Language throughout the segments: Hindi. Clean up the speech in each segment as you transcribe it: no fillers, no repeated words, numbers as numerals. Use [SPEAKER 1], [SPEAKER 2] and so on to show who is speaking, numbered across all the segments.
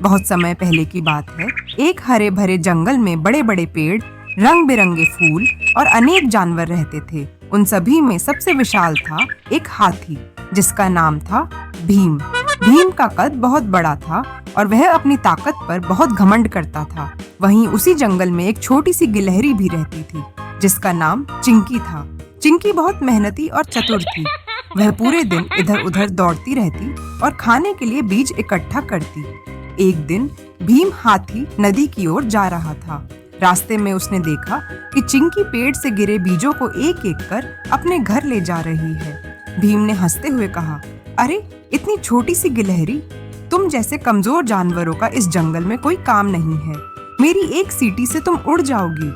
[SPEAKER 1] बहुत समय पहले की बात है। एक हरे भरे जंगल में बड़े बड़े पेड़, रंग बिरंगे फूल और अनेक जानवर रहते थे। उन सभी में सबसे विशाल था एक हाथी, जिसका नाम था भीम। भीम का कद बहुत बड़ा था और वह अपनी ताकत पर बहुत घमंड करता था। वहीं उसी जंगल में एक छोटी सी गिलहरी भी रहती थी, जिसका नाम चिंकी था। चिंकी बहुत मेहनती और चतुर थी। वह पूरे दिन इधर उधर दौड़ती रहती और खाने के लिए बीज इकट्ठा करती। एक दिन भीम हाथी नदी की ओर जा रहा था। रास्ते में उसने देखा कि चिंकी पेड़ से गिरे बीजों को एक एक कर अपने घर ले जा रही है। भीम ने हंसते हुए कहा, अरे इतनी छोटी सी गिलहरी, तुम जैसे कमजोर जानवरों का इस जंगल में कोई काम नहीं है। मेरी एक सीटी से तुम उड़ जाओगी।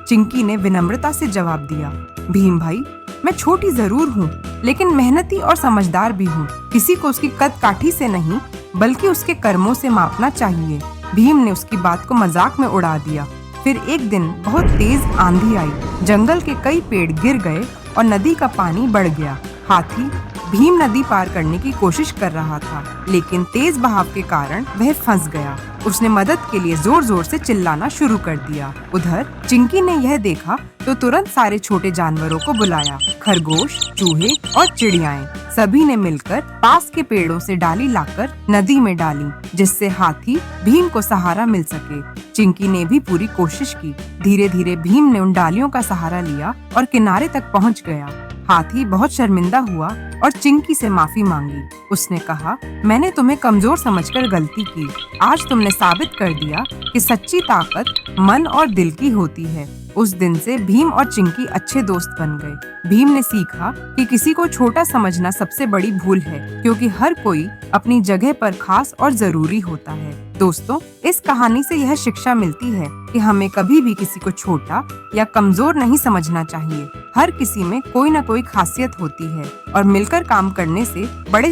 [SPEAKER 1] चिंकी ने विनम्रता से जवाब दिया, भीम भाई, मैं छोटी जरूर हूँ, लेकिन मेहनती और समझदार भी हूँ। किसी को उसकी कद काठी से नहीं, बल्कि उसके कर्मों से मापना चाहिए। भीम ने उसकी बात को मजाक में उड़ा दिया। फिर एक दिन बहुत तेज आंधी आई। जंगल के कई पेड़ गिर गए और नदी का पानी बढ़ गया। हाथी भीम नदी पार करने की कोशिश कर रहा था, लेकिन तेज बहाव के कारण वह फंस गया। उसने मदद के लिए जोर जोर से चिल्लाना शुरू कर दिया। उधर चिंकी ने यह देखा तो तुरंत सारे छोटे जानवरों को बुलाया। खरगोश, चूहे और चिड़ियाएं सभी ने मिलकर पास के पेड़ों से डाली लाकर नदी में डाली, जिससे हाथी भीम को सहारा मिल सके। चिंकी ने भी पूरी कोशिश की। धीरे धीरे भीम ने उन डालियों का सहारा लिया और किनारे तक पहुंच गया। हाथी बहुत शर्मिंदा हुआ और चिंकी से माफी मांगी। उसने कहा, मैंने तुम्हें कमजोर समझकर गलती की। आज तुमने साबित कर दिया कि सच्ची ताकत मन और दिल की होती है। उस दिन से भीम और चिंकी अच्छे दोस्त बन गए। भीम ने सीखा कि किसी को छोटा समझना सबसे बड़ी भूल है, क्योंकि हर कोई अपनी जगह पर खास और जरूरी होता है। दोस्तों, इस कहानी से यह शिक्षा मिलती है कि हमें कभी भी किसी को छोटा या कमजोर नहीं समझना चाहिए। हर किसी में कोई न कोई खासियत होती है और मिलकर काम करने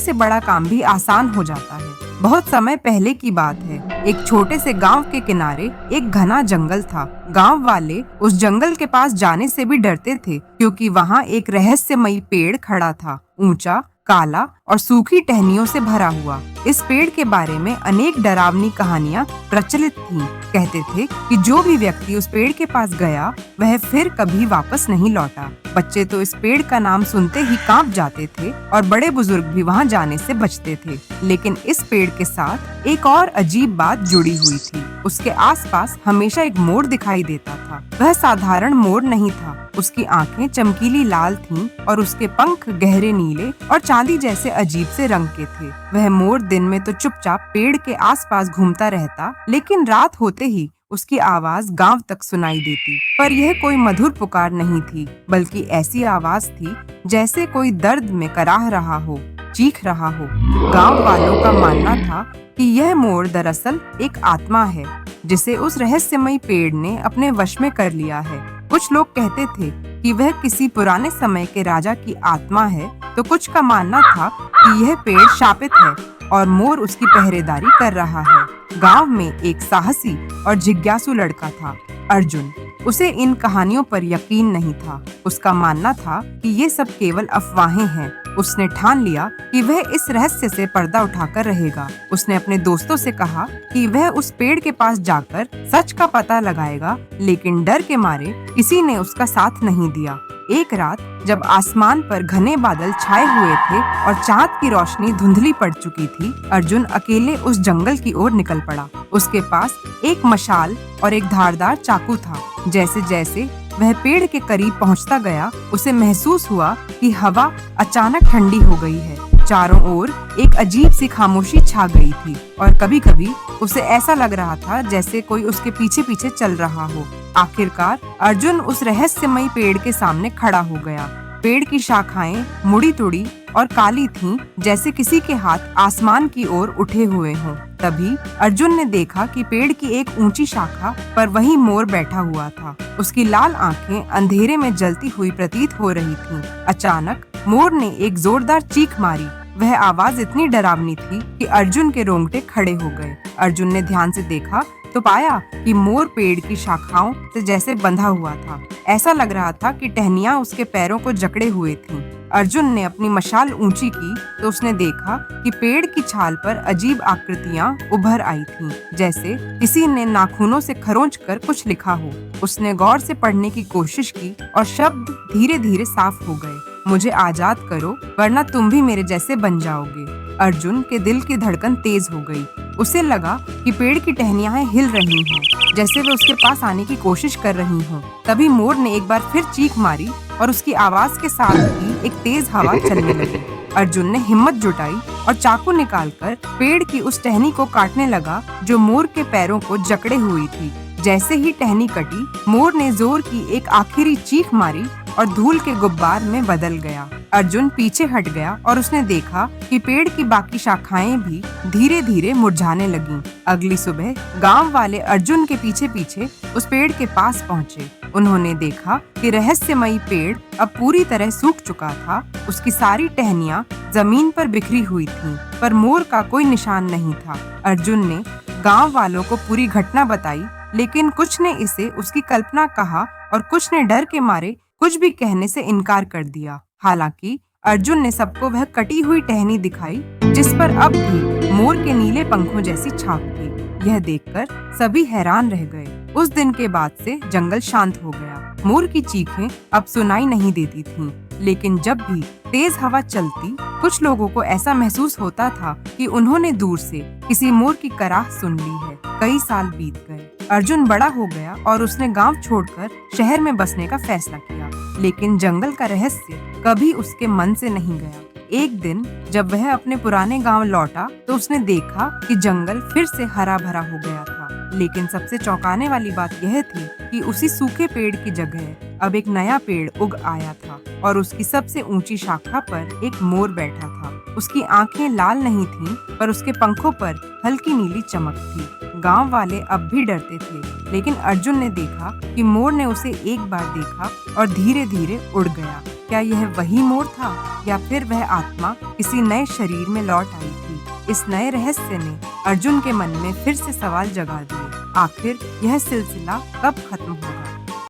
[SPEAKER 1] से बड़ा काम भी आसान हो जाता है। बहुत समय पहले की बात है। एक छोटे से गांव के किनारे एक घना जंगल था। गांव वाले उस जंगल के पास जाने से भी डरते थे, क्योंकि वहां एक रहस्यमयी पेड़ खड़ा था, ऊंचा, काला और सूखी टहनियों से भरा हुआ। इस पेड़ के बारे में अनेक डरावनी कहानियां प्रचलित थीं। कहते थे कि जो भी व्यक्ति उस पेड़ के पास गया, वह फिर कभी वापस नहीं लौटा। बच्चे तो इस पेड़ का नाम सुनते ही कांप जाते थे और बड़े बुजुर्ग भी वहां जाने से बचते थे। लेकिन इस पेड़ के साथ एक और अजीब बात जुड़ी हुई थी। उसके आसपास हमेशा एक मोर दिखाई देता था। वह साधारण मोर नहीं था। उसकी आंखें चमकीली लाल थीं और उसके पंख गहरे नीले और चांदी जैसे अजीब से रंग के थे। वह मोर दिन में तो चुपचाप पेड़ के आसपास घूमता रहता, लेकिन रात होते ही उसकी आवाज गांव तक सुनाई देती। पर यह कोई मधुर पुकार नहीं थी, बल्कि ऐसी आवाज थी जैसे कोई दर्द में कराह रहा हो, चीख रहा हो। गांव वालों का मानना था कि यह मोर दरअसल एक आत्मा है, जिसे उस रहस्यमयी पेड़ ने अपने वश में कर लिया है। कुछ लोग कहते थे कि वह किसी पुराने समय के राजा की आत्मा है, तो कुछ का मानना था कि यह पेड़ शापित है और मोर उसकी पहरेदारी कर रहा है। गांव में एक साहसी और जिज्ञासु लड़का था, अर्जुन। उसे इन कहानियों पर यकीन नहीं था। उसका मानना था कि ये सब केवल अफवाहें हैं। उसने ठान लिया कि वह इस रहस्य से पर्दा उठाकर रहेगा। उसने अपने दोस्तों से कहा कि वह उस पेड़ के पास जाकर सच का पता लगाएगा, लेकिन डर के मारे किसी ने उसका साथ नहीं दिया। एक रात जब आसमान पर घने बादल छाए हुए थे और चांद की रोशनी धुंधली पड़ चुकी थी, अर्जुन अकेले उस जंगल की ओर निकल पड़ा। उसके पास एक मशाल और एक धारदार चाकू था। जैसे जैसे वह पेड़ के करीब पहुंचता गया, उसे महसूस हुआ कि हवा अचानक ठंडी हो गई है। चारों ओर एक अजीब सी खामोशी छा गई थी और कभी कभी उसे ऐसा लग रहा था जैसे कोई उसके पीछे पीछे चल रहा हो। आखिरकार अर्जुन उस रहस्यमयी पेड़ के सामने खड़ा हो गया। पेड़ की शाखाएं मुड़ी तुड़ी और काली थीं, जैसे किसी के हाथ आसमान की ओर उठे हुए हों। तभी अर्जुन ने देखा कि पेड़ की एक ऊंची शाखा पर वही मोर बैठा हुआ था। उसकी लाल आंखें अंधेरे में जलती हुई प्रतीत हो रही थीं। अचानक मोर ने एक जोरदार चीख मारी। वह आवाज इतनी डरावनी थी कि अर्जुन के रोंगटे खड़े हो गए। अर्जुन ने ध्यान से देखा तो पाया कि मोर पेड़ की शाखाओं से जैसे बंधा हुआ था। ऐसा लग रहा था कि टहनियां उसके पैरों को जकड़े हुए थीं। अर्जुन ने अपनी मशाल ऊंची की तो उसने देखा कि पेड़ की छाल पर अजीब आकृतियां उभर आई थीं, जैसे किसी ने नाखूनों से खरोंच कर कुछ लिखा हो। उसने गौर से पढ़ने की कोशिश की और शब्द धीरे धीरे साफ हो गए। मुझे आजाद करो, वरना तुम भी मेरे जैसे बन जाओगे। अर्जुन के दिल की धड़कन तेज हो गई। उसे लगा कि पेड़ की टहनियां हिल रही हैं, जैसे वे उसके पास आने की कोशिश कर रही हों। तभी मोर ने एक बार फिर चीख मारी और उसकी आवाज के साथ ही एक तेज हवा चलने लगी। अर्जुन ने हिम्मत जुटाई और चाकू निकालकर पेड़ की उस टहनी को काटने लगा जो मोर के पैरों को जकड़े हुई थी। जैसे ही टहनी कटी, मोर ने जोर की एक आखिरी चीख मारी और धूल के गुब्बार में बदल गया। अर्जुन पीछे हट गया और उसने देखा कि पेड़ की बाकी शाखाएं भी धीरे धीरे मुरझाने लगीं। अगली सुबह गांव वाले अर्जुन के पीछे पीछे उस पेड़ के पास पहुंचे। उन्होंने देखा कि रहस्यमयी पेड़ अब पूरी तरह सूख चुका था। उसकी सारी टहनियां जमीन पर बिखरी हुई थीं, पर मोर का कोई निशान नहीं था। अर्जुन ने गांव वालों को पूरी घटना बताई, लेकिन कुछ ने इसे उसकी कल्पना कहा और कुछ ने डर के मारे कुछ भी कहने से इनकार कर दिया। हालांकि अर्जुन ने सबको वह कटी हुई टहनी दिखाई जिस पर अब भी मोर के नीले पंखों जैसी छाप थी। यह देखकर सभी हैरान रह गए। उस दिन के बाद से जंगल शांत हो गया। मोर की चीखें अब सुनाई नहीं देती थीं, लेकिन जब भी तेज हवा चलती, कुछ लोगों को ऐसा महसूस होता था कि उन्होंने दूर से किसी मोर की कराह सुन ली है। कई साल बीत गए। अर्जुन बड़ा हो गया और उसने गांव छोड़कर शहर में बसने का फैसला किया, लेकिन जंगल का रहस्य कभी उसके मन से नहीं गया। एक दिन जब वह अपने पुराने गांव लौटा तो उसने देखा कि जंगल फिर से हरा भरा हो गया था। लेकिन सबसे चौंकाने वाली बात यह थी कि उसी सूखे पेड़ की जगह अब एक नया पेड़ उग आया था और उसकी सबसे ऊंची शाखा पर एक मोर बैठा था। उसकी आंखें लाल नहीं थीं, पर उसके पंखों पर हल्की नीली चमक थी। गांव वाले अब भी डरते थे, लेकिन अर्जुन ने देखा कि मोर ने उसे एक बार देखा और धीरे धीरे उड़ गया। क्या यह वही मोर था या फिर वह आत्मा किसी नए शरीर में लौट आई थी? इस नए रहस्य ने अर्जुन के मन में फिर से सवाल जगा दिए। आखिर यह सिलसिला कब खत्म होगा?